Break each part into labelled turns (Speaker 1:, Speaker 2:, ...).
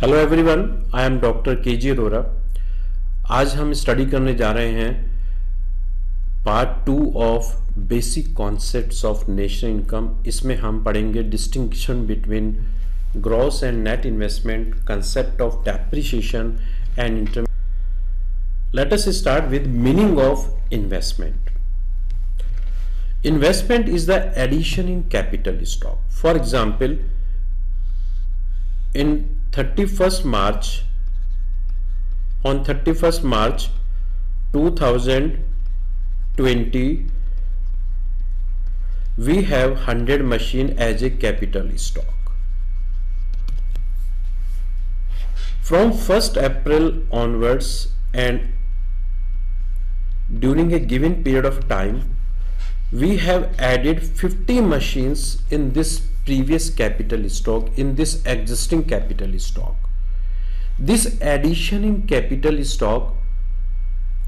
Speaker 1: Hello everyone, I am doctor के जी अरोरा। आज हम स्टडी करने जा रहे हैं part 2 of basic concepts of national income. इसमें हम पढ़ेंगे distinction between gross and net investment, concept of depreciation and inter. Let us start with meaning of investment. Investment is the addition in capital stock. For example, in 31st March, on 31st March 2020, we have 100 machine as a capital stock. From 1st April onwards and during a given period of time, we have added 50 machines in this previous capital stock, in this existing capital stock. This addition in capital stock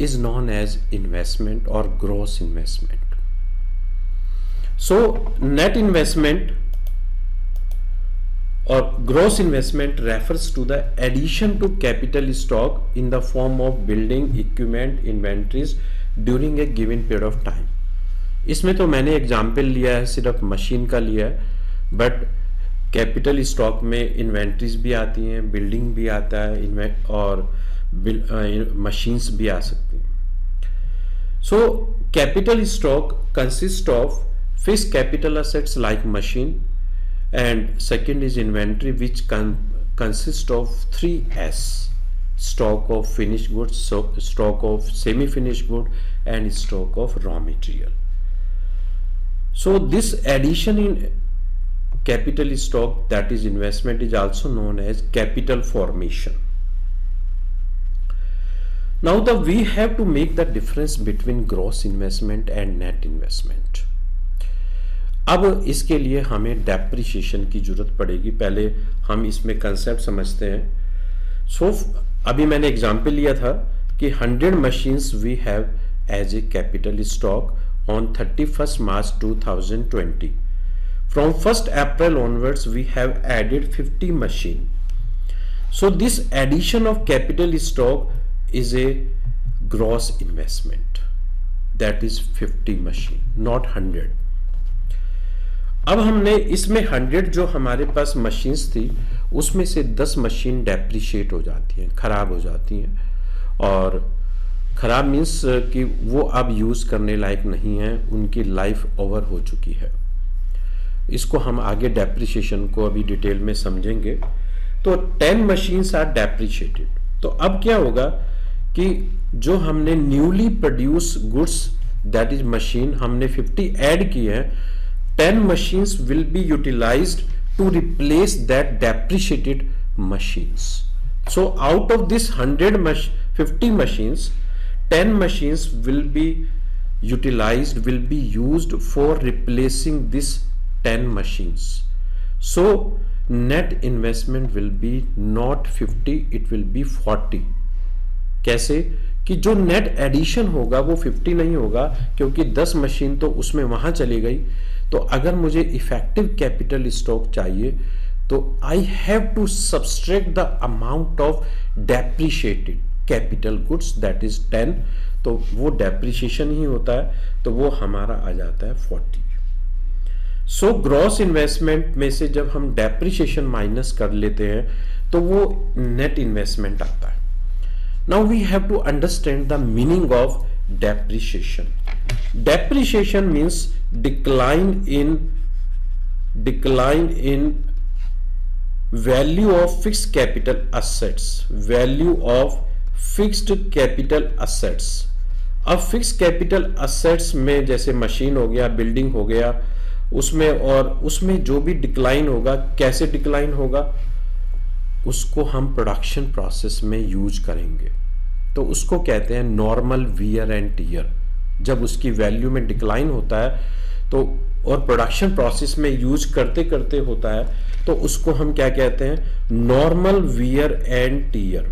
Speaker 1: is known as investment or gross investment. So net investment or gross investment refers to the addition to capital stock in the form of building, equipment, inventories during a given period of time. इसमें तो मैंने example लिया है, सिर्फ machine का लिया है, but capital stock में इन्वेंट्रीज भी आती हैं, बिल्डिंग भी आता है और मशीन्स भी आ सकती हैं। So capital stock consist of fixed capital assets like machine and second is inventory which consist of 3S: stock of finished goods, stock of semi finished good and stock of raw material. So this addition in capital stock, that is investment, is also known as capital formation. Now we have to make the difference between gross investment and net investment. अब इसके लिए हमें depreciation की जरूरत पड़ेगी। पहले हम इसमें कंसेप्ट समझते हैं। सो अभी मैंने एग्जाम्पल लिया था कि 100 machines we have as a capital stock on 31st March 2020. From 1st April onwards, we have added 50 machine. So this addition of capital stock is a gross investment. That is 50 machine, not 100. अब हमने इसमें 100 जो हमारे पास machines थी उसमें से 10 machine depreciate हो जाती हैं, खराब हो जाती हैं। और खराब मीन्स कि वो अब यूज़ करने लायक नहीं है, उनकी लाइफ ओवर हो चुकी है। इसको हम आगे डेप्रिसिएशन को अभी डिटेल में समझेंगे। तो 10 मशीन्स आर डेप्रिशिएटेड। तो अब क्या होगा कि जो हमने newly produce goods that is machine हमने 50 ऐड की है, 10 machines will be utilized to replace that depreciated machines. So out of this 50 machines, 10 machines will be utilized, will be used for replacing this 10 machines. So net investment will be not 50, it will be 40. कैसे कि जो net addition होगा वो 50 नहीं होगा, क्योंकि 10 machine तो उसमें वहां चली गई। तो अगर मुझे इफेक्टिव कैपिटल स्टॉक चाहिए तो I have to subtract the amount of depreciated capital goods that is 10। तो वो डेप्रिशिएशन ही होता है, तो वो हमारा आ जाता है 40। सो ग्रॉस इन्वेस्टमेंट में से जब हम डेप्रिशिएशन माइनस कर लेते हैं तो वो नेट इन्वेस्टमेंट आता है। Now we have to understand the meaning of depreciation. Depreciation means decline in value of fixed capital assets. Value of fixed capital assets. अब फिक्स कैपिटल असेट्स में जैसे मशीन हो गया, बिल्डिंग हो गया, उसमें जो भी डिक्लाइन होगा, कैसे डिक्लाइन होगा, उसको हम प्रोडक्शन प्रोसेस में यूज करेंगे। तो उसको कहते हैं नॉर्मल वियर एंड टीयर। जब उसकी वैल्यू में डिक्लाइन होता है तो और प्रोडक्शन प्रोसेस में यूज करते करते होता है, तो उसको हम क्या कहते हैं, नॉर्मल वियर एंड टीयर।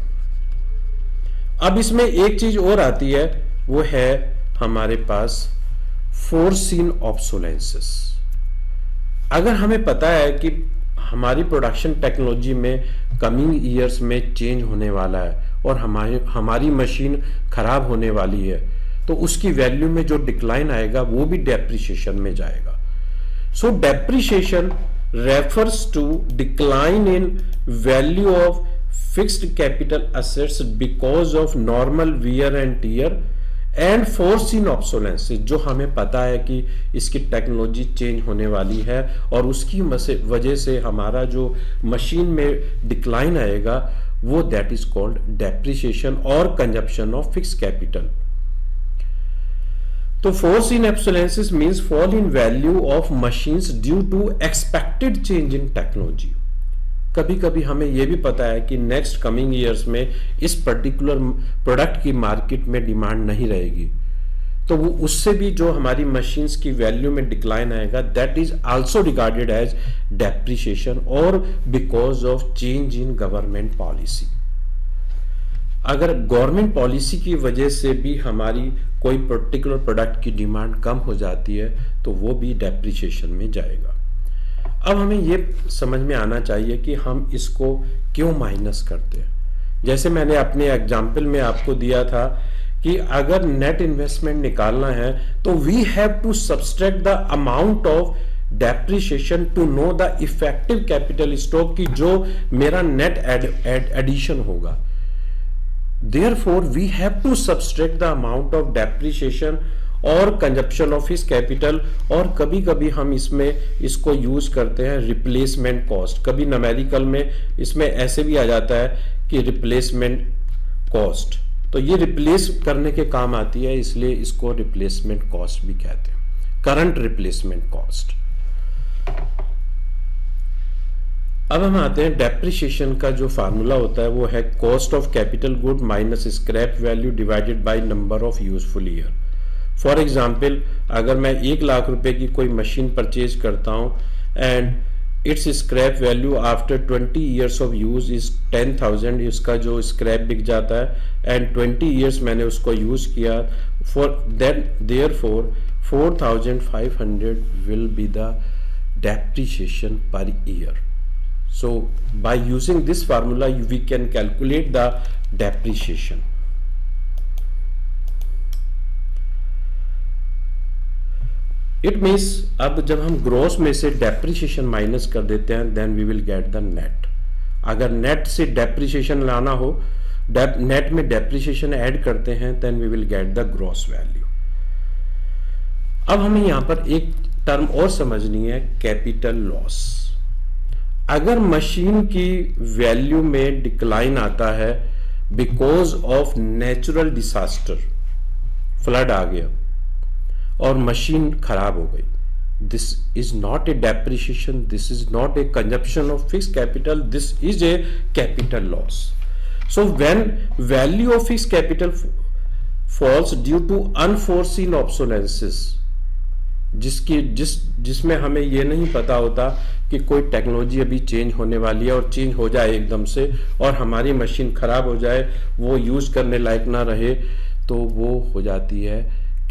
Speaker 1: अब इसमें एक चीज और आती है, वो है हमारे पास फोरसीन ऑब्सोलेंसेस। अगर हमें पता है कि हमारी प्रोडक्शन टेक्नोलॉजी में कमिंग ईयर्स में चेंज होने वाला है और हमारी मशीन खराब होने वाली है, तो उसकी वैल्यू में जो डिक्लाइन आएगा वो भी डेप्रिसिएशन में जाएगा। So depreciation refers to decline in value of fixed capital assets because of normal wear and tear and foreseen obsolescence, जो हमें पता है कि इसकी टेक्नोलॉजी चेंज होने वाली है और उसकी वजह से हमारा जो मशीन में डिक्लाइन आएगा वो दैट इज कॉल्ड डेप्रिसिएशन और कंजप्शन ऑफ फिक्स्ड कैपिटल। तो foreseen obsolescence means fall in value of machines due to expected change in technology. कभी कभी हमें यह भी पता है कि नेक्स्ट कमिंग ईयर्स में इस पर्टिकुलर प्रोडक्ट की मार्केट में डिमांड नहीं रहेगी, तो वो उससे भी जो हमारी मशीन्स की वैल्यू में डिक्लाइन आएगा that is also regarded as depreciation और because of change in government policy. अगर गवर्नमेंट पॉलिसी की वजह से भी हमारी कोई पर्टिकुलर प्रोडक्ट की डिमांड कम हो जाती है तो वो भी डेप्रिसिएशन में जाएगा। अब हमें ये समझ में आना चाहिए कि हम इसको क्यों माइनस करते हैं। जैसे मैंने अपने एग्जाम्पल में आपको दिया था कि अगर नेट इन्वेस्टमेंट निकालना है तो we have to subtract the amount of depreciation to know the effective capital stock की जो मेरा नेट एडिशन होगा। Therefore, we have to subtract the amount of depreciation और कंजप्शन ऑफ हिज कैपिटल, और कभी कभी हम इसको यूज करते हैं रिप्लेसमेंट कॉस्ट। कभी न्यूमेरिकल में इसमें ऐसे भी आ जाता है कि रिप्लेसमेंट कॉस्ट, तो ये रिप्लेस करने के काम आती है, इसलिए इसको रिप्लेसमेंट कॉस्ट भी कहते हैं, करंट रिप्लेसमेंट कॉस्ट। अब हम आते हैं डेप्रिसिएशन का जो फार्मूला होता है वो है cost of capital good minus scrap value divided by number of useful year. For example, अगर मैं 1 लाख रुपए की कोई मशीन परचेज करता हूं and it's scrap value after 20 years of use is 10,000, इसका जो स्क्रैप बिक जाता है एंड 20 ईयर्स मैंने उसको यूज किया, for then therefore 4,500 will be the depreciation per year. So by using this formula we can calculate the depreciation. It means अब जब हम ग्रॉस में से डेप्रिसिएशन माइनस कर देते हैं then we will get the net. अगर नेट से डेप्रिसिएशन लाना हो, नेट में डेप्रिसिएशन ऐड करते हैं then we will get the gross value. अब हमें यहां पर एक टर्म और समझनी है, कैपिटल लॉस। अगर मशीन की वैल्यू में डिक्लाइन आता है because of natural disaster, flood आ गया और मशीन खराब हो गई, this is not a depreciation, this is not a consumption of fixed capital, this is a capital loss. So when value of fixed capital falls due to unforeseen obsolescences, जिसमें हमें ये नहीं पता होता कि कोई टेक्नोलॉजी अभी चेंज होने वाली है और चेंज हो जाए एकदम से और हमारी मशीन खराब हो जाए, वो यूज करने लायक ना रहे, तो वो हो जाती है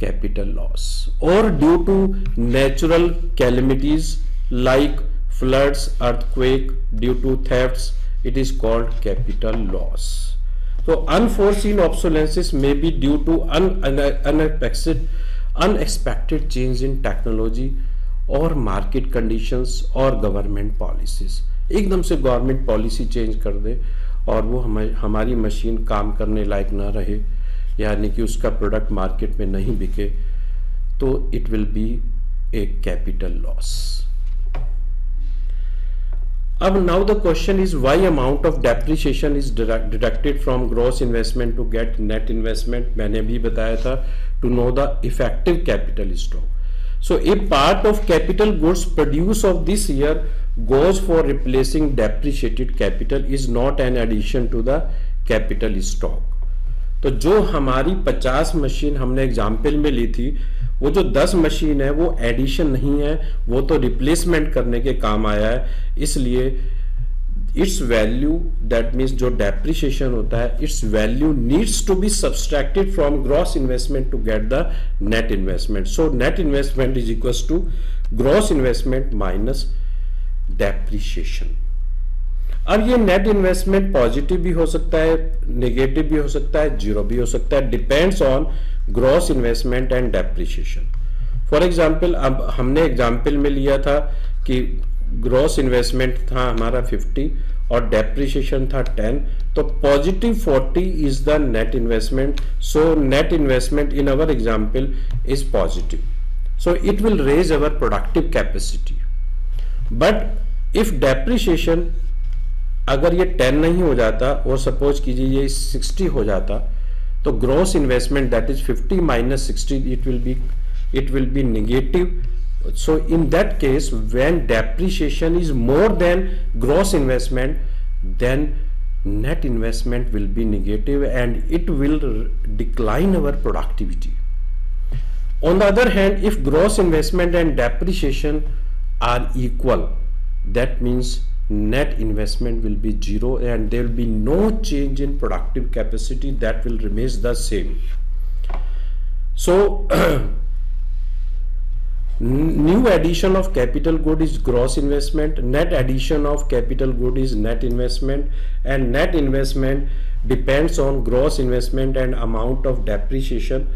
Speaker 1: कैपिटल लॉस। और due to natural calamities like floods, earthquake, due to thefts, it is called capital loss. तो unforeseen obsolescences may be due to unexpected change in technology और मार्केट कंडीशंस और गवर्नमेंट पॉलिसीज। एकदम से government policy change कर दे और वो हमारी machine काम करने लायक ना रहे, यानी कि उसका प्रोडक्ट मार्केट में नहीं बिके, तो it will be a capital loss. अब now the question is why amount of depreciation is deducted from gross investment to get net investment. मैंने भी बताया था, to know the effective capital stock. So a part of capital goods produced of this year goes for replacing depreciated capital is not an addition to the capital stock. तो जो हमारी 50 machine हमने example में ली थी, वो जो 10 machine है वो एडिशन नहीं है, वो तो रिप्लेसमेंट करने के काम आया है, इसलिए इट्स वैल्यू दैट मीन्स जो डेप्रिसिएशन होता है, its value needs to be subtracted from gross investment to get the net investment. So net investment is equals to gross investment minus depreciation. अब ये नेट इन्वेस्टमेंट पॉजिटिव भी हो सकता है, negative भी हो सकता है, जीरो भी हो सकता है, depends on gross investment and depreciation. For example, अब हमने एग्जाम्पल में लिया था कि ग्रॉस इन्वेस्टमेंट था हमारा 50 और डेप्रिसिएशन था 10, तो positive 40 is the net investment. So net investment in our example is positive, so it will raise our productive capacity. But if depreciation अगर ये 10 नहीं हो जाता और सपोज कीजिए ये 60 हो जाता, तो gross investment that is 50 minus 60 it will be negative. So in that case, when depreciation is more than gross investment, then net investment will be negative and it will decline our productivity. On the other hand, if gross investment and depreciation are equal, that means net investment will be zero and there will be no change in productive capacity, that will remain the same. So new addition of capital good is gross investment, net addition of capital good is net investment, and net investment depends on gross investment and amount of depreciation.